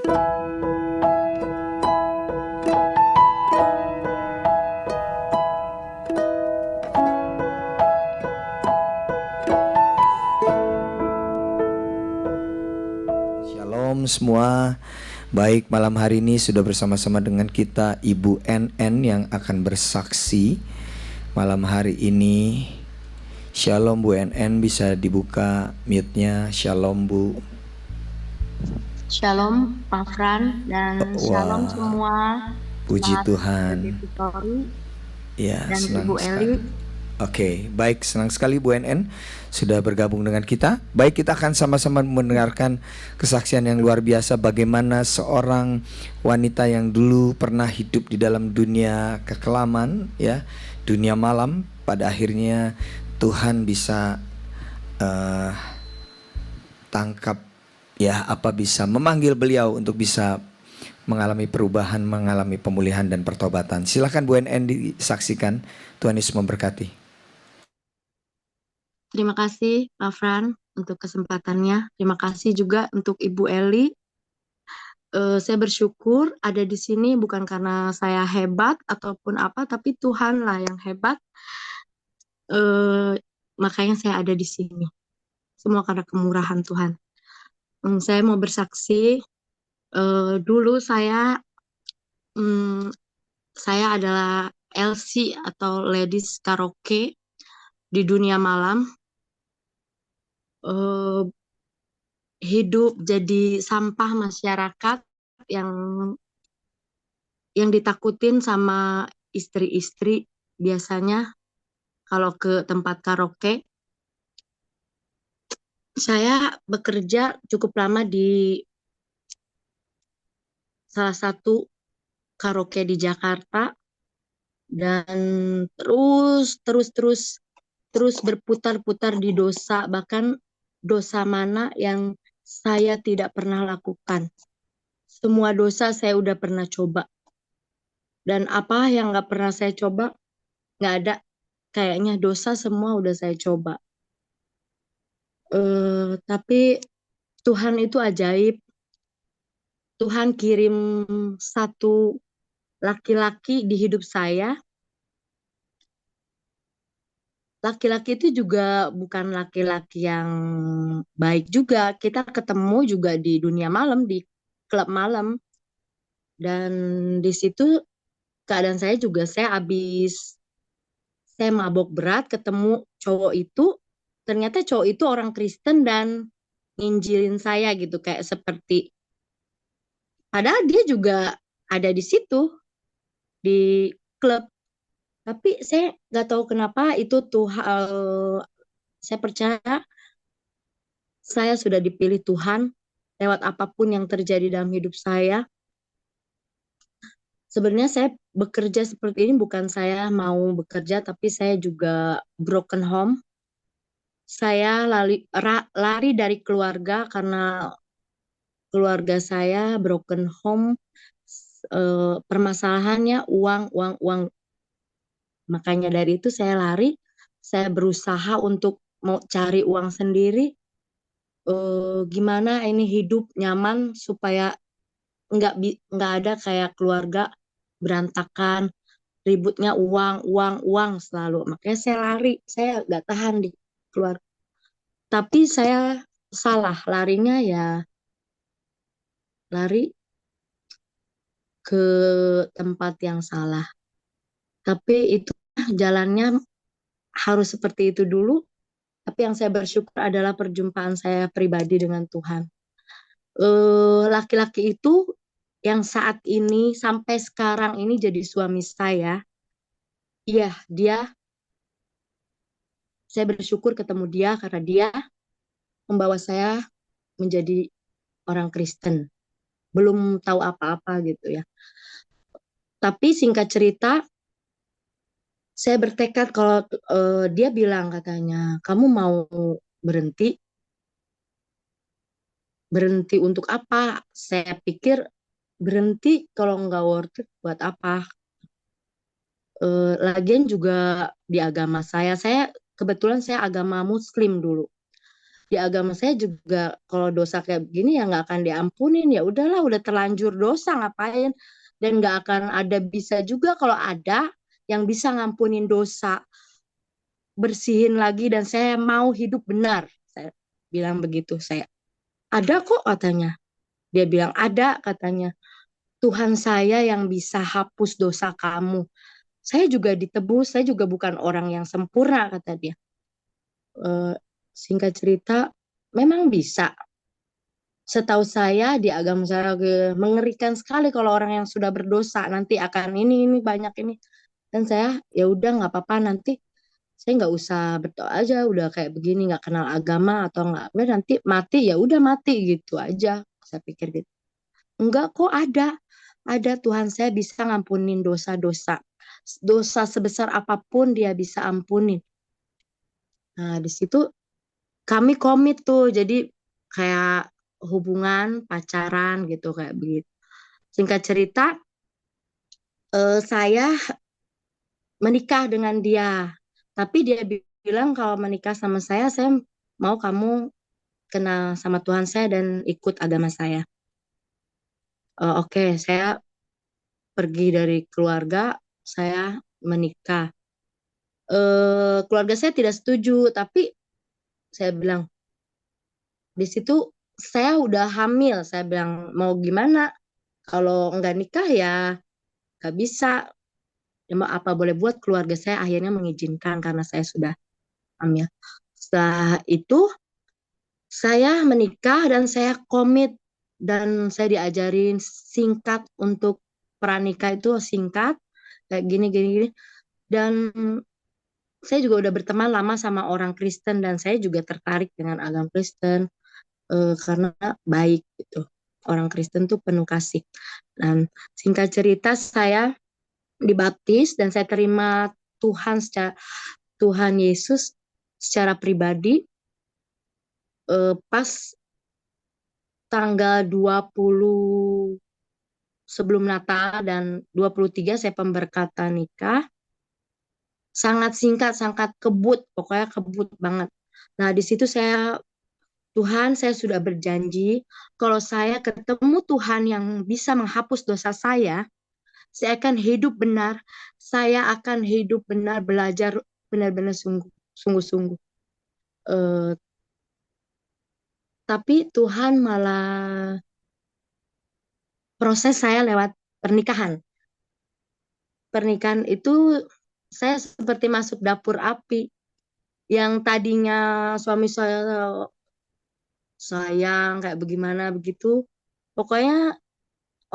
Shalom semua. Baik, malam hari ini sudah bersama-sama dengan kita Ibu NN yang akan bersaksi malam hari ini. Shalom Bu NN, bisa dibuka mute-nya. Shalom Bu. Shalom Pak Fran dan shalom semua. Puji Selamat Tuhan. Victory Ya, dan senang Ibu sekali. Eli. Oke, baik, senang sekali Bu NN sudah bergabung dengan kita. Baik, kita akan sama-sama mendengarkan kesaksian yang luar biasa bagaimana seorang wanita yang dulu pernah hidup di dalam dunia kekelaman, ya, dunia malam, pada akhirnya Tuhan bisa tangkap, ya, bisa memanggil beliau untuk bisa mengalami perubahan, mengalami pemulihan dan pertobatan. Silakan Bu NN disaksikan. Tuhan Yesus memberkati. Terima kasih Pak Fran untuk kesempatannya. Terima kasih juga untuk Ibu Eli. Saya bersyukur ada di sini bukan karena saya hebat ataupun apa, tapi Tuhanlah yang hebat. Makanya saya ada di sini. Semua karena kemurahan Tuhan. Saya mau bersaksi. Dulu saya adalah LC atau Ladies Karaoke di dunia malam. Hidup jadi sampah masyarakat yang ditakutin sama istri-istri biasanya kalau ke tempat karaoke. Saya bekerja cukup lama di salah satu karaoke di Jakarta dan terus berputar-putar di dosa, bahkan dosa mana yang saya tidak pernah lakukan. Semua dosa saya udah pernah coba. Dan apa yang gak pernah saya coba, gak ada. Kayaknya dosa semua udah saya coba. Tapi Tuhan itu ajaib. Tuhan kirim satu laki-laki di hidup saya. Laki-laki itu juga bukan laki-laki yang baik juga. Kita ketemu juga di dunia malam, di klub malam. Dan di situ keadaan saya juga, saya mabok berat, ketemu cowok itu. Ternyata cowok itu orang Kristen dan nginjilin saya gitu, kayak seperti, padahal dia juga ada di situ, di klub. Tapi saya nggak tahu kenapa itu Tuhan, saya percaya saya sudah dipilih Tuhan lewat apapun yang terjadi dalam hidup saya. Sebenarnya saya bekerja seperti ini bukan saya mau bekerja, tapi saya juga broken home. Saya lari dari keluarga karena keluarga saya broken home. Permasalahannya uang. Makanya dari itu saya lari. Saya berusaha untuk mau cari uang sendiri. Gimana ini hidup nyaman supaya nggak ada kayak keluarga berantakan, ributnya uang selalu. Makanya saya lari, saya nggak tahan di keluarga. Tapi saya salah, larinya ya lari ke tempat yang salah. Tapi itu jalannya harus seperti itu dulu. Tapi yang saya bersyukur adalah perjumpaan saya pribadi dengan Tuhan. Laki-laki itu yang saat ini sampai sekarang ini jadi suami saya. Iya, saya bersyukur ketemu dia karena dia membawa saya menjadi orang Kristen. Belum tahu apa-apa gitu ya. Tapi singkat cerita, saya bertekad kalau dia bilang katanya, kamu mau berhenti? Berhenti untuk apa? Saya pikir berhenti kalau nggak worth it buat apa? Lagian juga di agama saya kebetulan saya agama Muslim dulu. di agama saya juga kalau dosa kayak begini ya nggak akan diampunin, ya udahlah udah terlanjur dosa ngapain, dan nggak akan ada bisa juga kalau ada yang bisa ngampunin dosa, bersihin lagi, dan saya mau hidup benar, saya bilang begitu. Saya ada kok katanya, dia bilang ada katanya, Tuhan saya yang bisa hapus dosa kamu, saya juga ditebus, saya juga bukan orang yang sempurna kata dia. Singkat cerita memang bisa. Setahu saya di agama saya mengerikan sekali kalau orang yang sudah berdosa nanti akan ini banyak ini. Dan saya ya udah nggak apa-apa, nanti saya nggak usah berdoa aja, udah kayak begini nggak kenal agama atau nggak, udah nanti mati ya udah mati gitu aja. Saya pikir gitu. Enggak kok, ada Tuhan saya bisa ngampunin dosa-dosa. Dosa sebesar apapun dia bisa ampunin. Nah di situ kami komit tuh, jadi kayak hubungan pacaran gitu kayak begitu. Singkat cerita, saya menikah dengan dia, tapi dia bilang kalau menikah sama saya mau kamu kenal sama Tuhan saya dan ikut agama saya. Oke, saya pergi dari keluarga, saya menikah. Keluarga saya tidak setuju, tapi saya bilang di situ saya udah hamil, saya bilang mau gimana, kalau nggak nikah ya nggak bisa. Ya, mau apa boleh buat, keluarga saya akhirnya mengizinkan karena saya sudah hamil. Setelah itu saya menikah dan saya komit, dan saya diajarin singkat untuk pranikah itu singkat kayak gini gini gini. Dan saya juga udah berteman lama sama orang Kristen dan saya juga tertarik dengan agama Kristen, karena baik gitu. Orang Kristen tuh penuh kasih. Dan singkat cerita saya dibaptis dan saya terima Tuhan Yesus secara pribadi, pas tanggal 20 sebelum Natal, dan 23 saya pemberkatan nikah. Sangat singkat, sangat kebut, pokoknya kebut banget. Nah, di situ Tuhan, saya sudah berjanji kalau saya ketemu Tuhan yang bisa menghapus dosa saya akan hidup benar, saya akan hidup benar, belajar benar-benar sungguh-sungguh. Tapi Tuhan malah proses saya lewat pernikahan. Pernikahan itu saya seperti masuk dapur api. Yang tadinya suami saya sayang kayak bagaimana begitu, pokoknya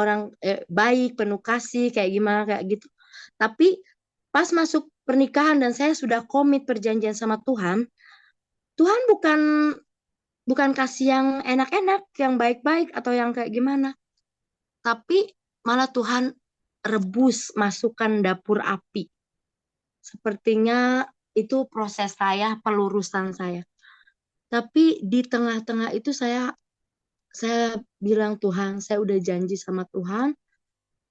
orang baik, penuh kasih kayak gimana kayak gitu. Tapi pas masuk pernikahan dan saya sudah komit perjanjian sama Tuhan, Tuhan bukan kasih yang enak-enak, yang baik-baik atau yang kayak gimana. Tapi malah Tuhan rebus, masukkan dapur api. Sepertinya itu proses saya, pelurusan saya. Tapi di tengah-tengah itu saya bilang, Tuhan, saya udah janji sama Tuhan,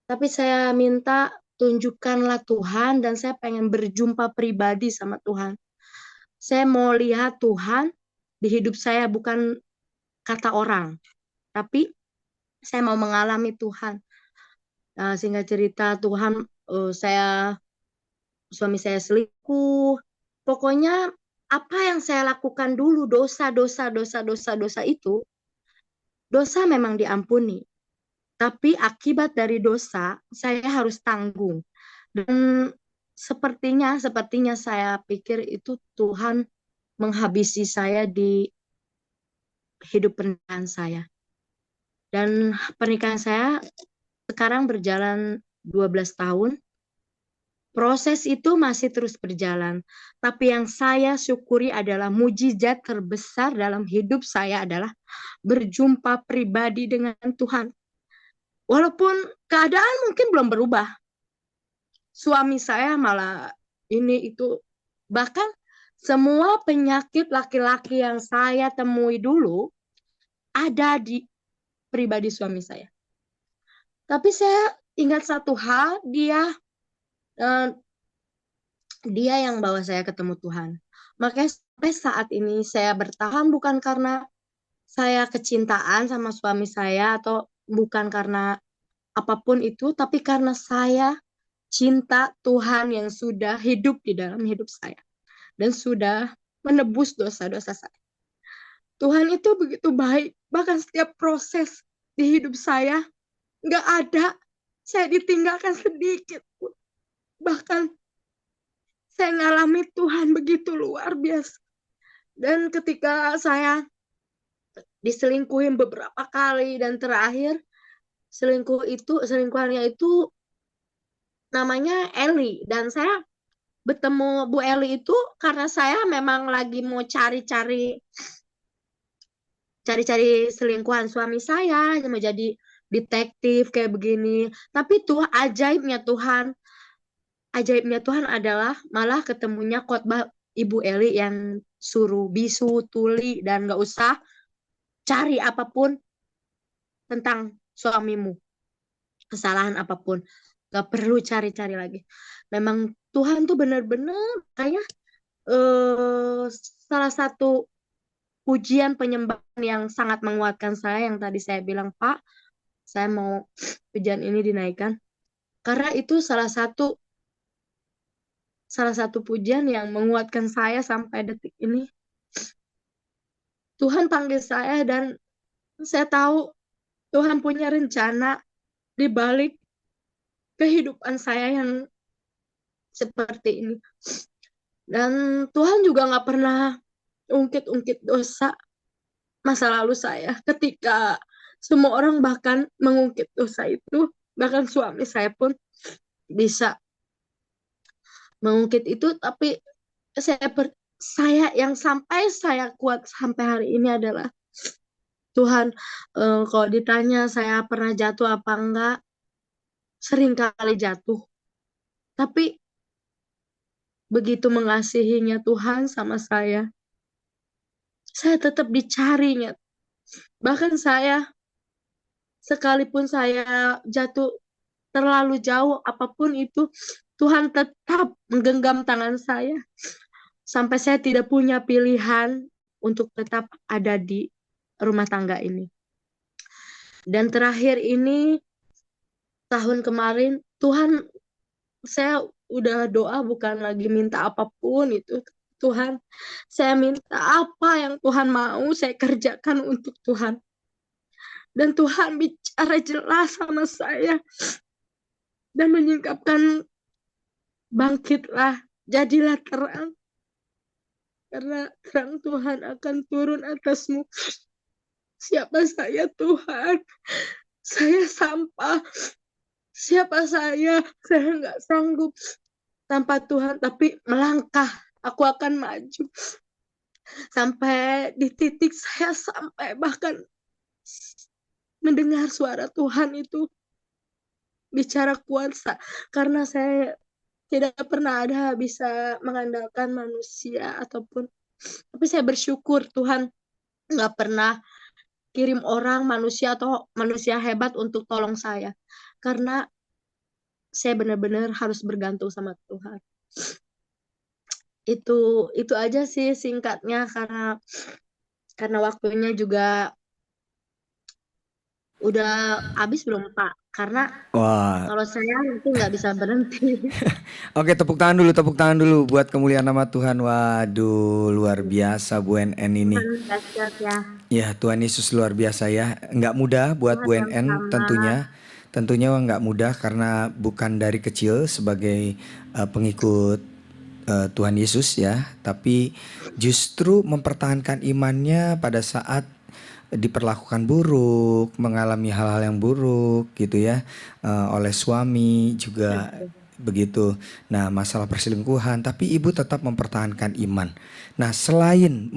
tapi saya minta tunjukkanlah Tuhan, dan saya pengen berjumpa pribadi sama Tuhan. Saya mau lihat Tuhan di hidup saya, bukan kata orang, tapi saya mau mengalami Tuhan. Nah, singkat cerita Tuhan, suami saya selingkuh. Pokoknya apa yang saya lakukan dulu, dosa itu, dosa memang diampuni. Tapi akibat dari dosa, saya harus tanggung. Dan sepertinya saya pikir itu Tuhan menghabisi saya di hidup pernikahan saya. Dan pernikahan saya sekarang berjalan 12 tahun. Proses itu masih terus berjalan. Tapi yang saya syukuri adalah mujizat terbesar dalam hidup saya adalah berjumpa pribadi dengan Tuhan. Walaupun keadaan mungkin belum berubah. Suami saya malah ini itu. Bahkan semua penyakit laki-laki yang saya temui dulu ada di pribadi suami saya. Tapi saya ingat satu hal, dia yang bawa saya ketemu Tuhan. Makanya sampai saat ini saya bertahan bukan karena saya kecintaan sama suami saya atau bukan karena apapun itu, tapi karena saya cinta Tuhan yang sudah hidup di dalam hidup saya dan sudah menebus dosa-dosa saya. Tuhan itu begitu baik, bahkan setiap proses di hidup saya nggak ada saya ditinggalkan sedikit pun. Bahkan saya ngalami Tuhan begitu luar biasa. Dan ketika saya diselingkuhin beberapa kali dan terakhir selingkuhannya itu namanya Eli, dan saya bertemu Bu Eli itu karena saya memang lagi mau cari-cari selingkuhan suami saya, mau jadi detektif kayak begini. Tapi tuh ajaibnya Tuhan adalah malah ketemunya khotbah Ibu Eli yang suruh bisu, tuli, dan gak usah cari apapun tentang suamimu, kesalahan apapun. Gak perlu cari-cari lagi. Memang Tuhan tuh benar-benar kayak salah satu pujian penyembahan yang sangat menguatkan saya yang tadi saya bilang, Pak, saya mau pujian ini dinaikkan. Karena itu salah satu pujian yang menguatkan saya sampai detik ini. Tuhan panggil saya dan saya tahu Tuhan punya rencana di balik kehidupan saya yang seperti ini. Dan Tuhan juga nggak pernah ungkit-ungkit dosa masa lalu saya. Ketika semua orang bahkan mengungkit dosa itu, bahkan suami saya pun bisa mengungkit itu, tapi saya yang sampai saya kuat sampai hari ini adalah Tuhan. Kalau ditanya saya pernah jatuh apa enggak, sering kali jatuh. Tapi begitu mengasihinya Tuhan sama saya tetap dicarinya. Bahkan sekalipun saya jatuh terlalu jauh, apapun itu, Tuhan tetap menggenggam tangan saya. Sampai saya tidak punya pilihan untuk tetap ada di rumah tangga ini. Dan terakhir ini, tahun kemarin, saya udah doa bukan lagi minta apapun itu. Tuhan, saya minta apa yang Tuhan mau, saya kerjakan untuk Tuhan. Dan Tuhan bicara jelas sama saya dan menyingkapkan, bangkitlah, jadilah terang. Karena terang Tuhan akan turun atasmu. Siapa saya Tuhan? Saya sampah. Siapa saya? Saya nggak sanggup tanpa Tuhan, tapi melangkah. Aku akan maju. Sampai di titik saya sampai bahkan mendengar suara Tuhan itu bicara kuasa. Karena saya tidak pernah ada bisa mengandalkan manusia ataupun, tapi saya bersyukur Tuhan nggak pernah kirim orang manusia atau manusia hebat untuk tolong saya, karena saya benar-benar harus bergantung sama Tuhan. Itu aja sih singkatnya, karena waktunya juga udah habis belum Pak? Karena Wah, kalau saya nanti nggak bisa berhenti. oke, tepuk tangan dulu buat kemuliaan nama Tuhan. Waduh, luar biasa Bu NN ini. Tuhan dahsyat ya. Ya, Tuhan Yesus luar biasa ya. Nggak mudah buat Tuhan Bu yang NN sama. tentunya. Tentunya nggak mudah karena bukan dari kecil sebagai pengikut Tuhan Yesus ya. Tapi justru mempertahankan imannya pada saat diperlakukan buruk, mengalami hal-hal yang buruk gitu ya, oleh suami juga begitu. Nah, masalah perselingkuhan, tapi ibu tetap mempertahankan iman. Nah, selain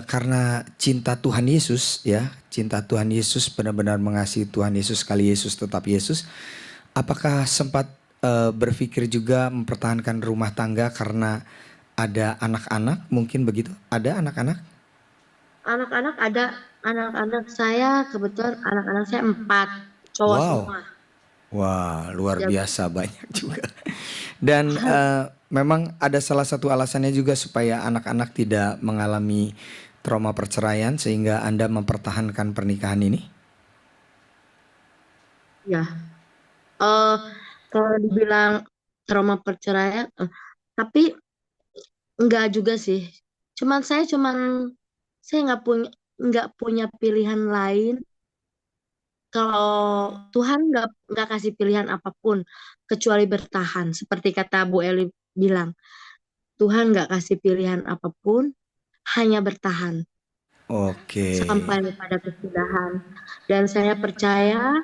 karena cinta Tuhan Yesus ya, cinta Tuhan Yesus, benar-benar mengasihi Tuhan Yesus, kali Yesus tetap Yesus. Apakah sempat berpikir juga mempertahankan rumah tangga karena ada anak-anak, mungkin begitu? Ada anak-anak? Anak-anak ada, anak-anak saya kebetulan anak-anak saya 4 cowok Wow. semua. Wah, luar Ya, biasa banyak juga. Dan memang ada salah satu alasannya juga supaya anak-anak tidak mengalami trauma perceraian sehingga Anda mempertahankan pernikahan ini. ya. Eh, kalau dibilang trauma perceraian, tapi enggak juga sih. Saya nggak punya pilihan lain. Kalau Tuhan nggak kasih pilihan apapun kecuali bertahan. Seperti kata Bu Eli bilang, Tuhan nggak kasih pilihan apapun, hanya bertahan Oke. sampai pada kesudahan. Dan saya percaya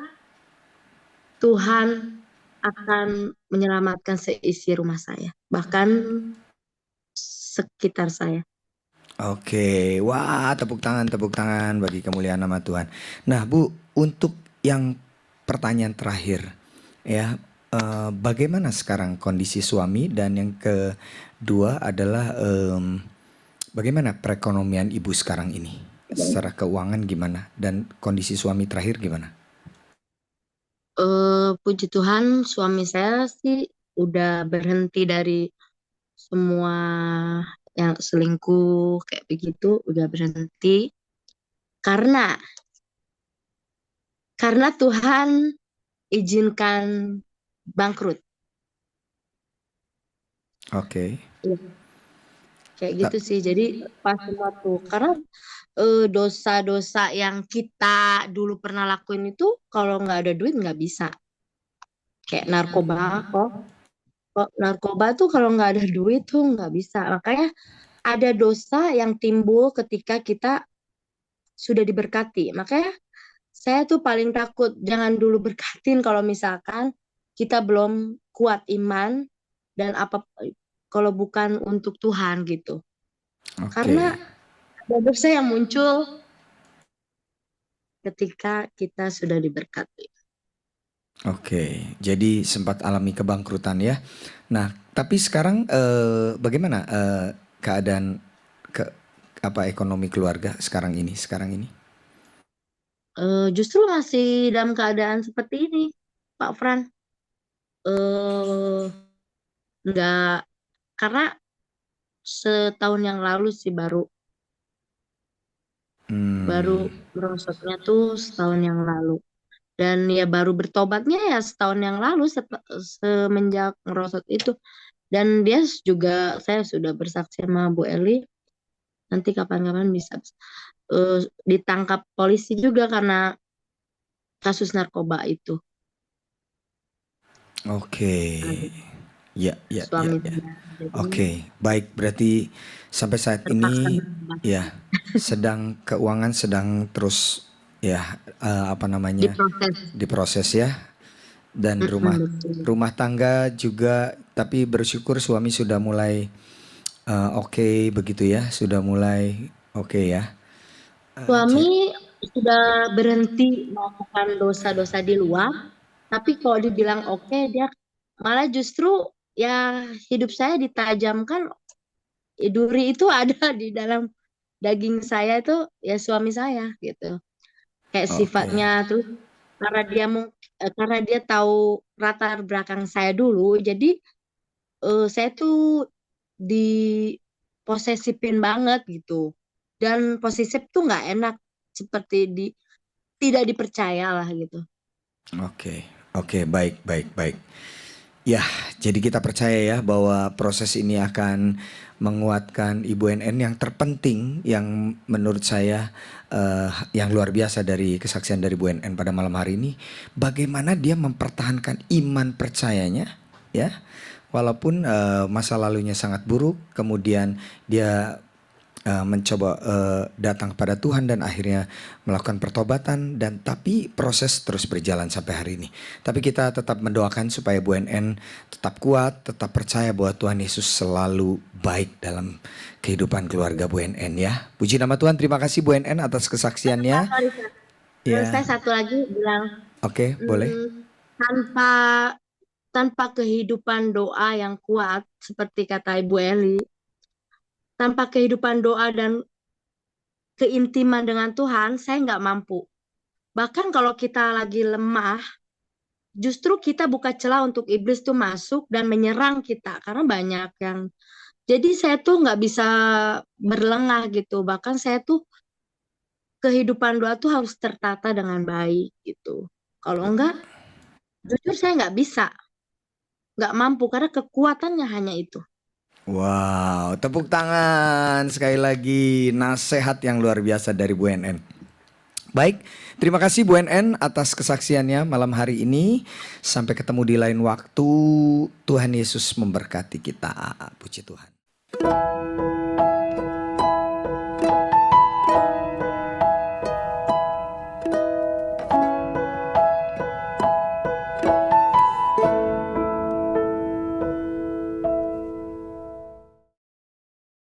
Tuhan akan menyelamatkan seisi rumah saya, bahkan sekitar saya. Oke, wah tepuk tangan bagi kemuliaan nama Tuhan. Nah Bu, untuk yang pertanyaan terakhir ya, bagaimana sekarang kondisi suami dan yang kedua adalah bagaimana perekonomian ibu sekarang ini? Secara keuangan gimana dan kondisi suami terakhir gimana? Puji Tuhan, suami saya sih udah berhenti dari semua yang selingkuh kayak begitu, udah berhenti karena Tuhan izinkan bangkrut. Oke. Iya, kayak gitu Ta- sih. Jadi pas semua tuh karena dosa-dosa yang kita dulu pernah lakuin itu kalau nggak ada duit nggak bisa. Kayak narkoba kok. Kok narkoba tuh kalau nggak ada duit tuh nggak bisa. Makanya ada dosa yang timbul ketika kita sudah diberkati. Makanya saya tuh paling takut jangan dulu berkatin kalau misalkan kita belum kuat iman dan apa kalau bukan untuk Tuhan gitu. Karena Oke. ada dosa yang muncul ketika kita sudah diberkati. Oke, jadi sempat alami kebangkrutan ya. Nah, tapi sekarang bagaimana keadaan ke apa ekonomi keluarga sekarang ini? Sekarang ini? Justru masih dalam keadaan seperti ini, Pak Fran. eh Nggak, karena setahun yang lalu sih baru baru Hmm, merosotnya tuh setahun yang lalu. Dan ya baru bertobatnya ya setahun yang lalu semenjak merosot itu. Dan dia juga, saya sudah bersaksi sama Bu Eli, nanti kapan-kapan bisa eh, ditangkap polisi juga karena kasus narkoba itu. oke. Ada Ya, ya, ya, suami ya. saya. Jadi Oke, baik. Berarti sampai saat terpaksa ini bertobat ya sedang keuangan sedang terus ya apa namanya diproses. diproses ya. Dan rumah Betul. rumah tangga juga, tapi bersyukur suami sudah mulai oke begitu ya, sudah mulai oke ya. Suami Ja- sudah berhenti melakukan dosa-dosa di luar, tapi kalau dibilang oke, dia malah justru ya hidup saya ditajamkan, duri itu ada di dalam daging saya itu ya suami saya gitu. Kayak Oke, sifatnya terus karena dia tahu latar belakang saya dulu, jadi saya tuh diposesifin banget gitu. Dan posesif tuh nggak enak, seperti tidak dipercaya lah gitu. oke, oke, baik, baik, baik. Ya, jadi kita percaya ya bahwa proses ini akan menguatkan Ibu NN yang terpenting yang menurut saya yang luar biasa dari kesaksian dari Bu NN pada malam hari ini, bagaimana dia mempertahankan iman percayanya ya. Walaupun masa lalunya sangat buruk, kemudian dia mencoba datang kepada Tuhan dan akhirnya melakukan pertobatan, dan tapi proses terus berjalan sampai hari ini. Tapi kita tetap mendoakan supaya Bu NN tetap kuat, tetap percaya bahwa Tuhan Yesus selalu baik dalam kehidupan keluarga Bu NN ya. Puji nama Tuhan, terima kasih Bu NN atas kesaksiannya. Sorry, Kak. Saya Ya, satu lagi bilang, oke, boleh. mm, tanpa tanpa kehidupan doa yang kuat seperti kata Ibu Eli, tanpa kehidupan doa dan keintiman dengan Tuhan, saya nggak mampu. Bahkan kalau kita lagi lemah, justru kita buka celah untuk iblis tuh masuk dan menyerang kita karena banyak yang. Jadi saya tuh nggak bisa berlengah gitu. Bahkan saya tuh kehidupan doa tuh harus tertata dengan baik gitu. Kalau enggak, jujur saya nggak bisa, nggak mampu karena kekuatannya hanya itu. Wow, tepuk tangan sekali lagi, nasihat yang luar biasa dari Bu NN. Baik, terima kasih Bu NN atas kesaksiannya malam hari ini. Sampai ketemu di lain waktu. Tuhan Yesus memberkati kita. Puji Tuhan.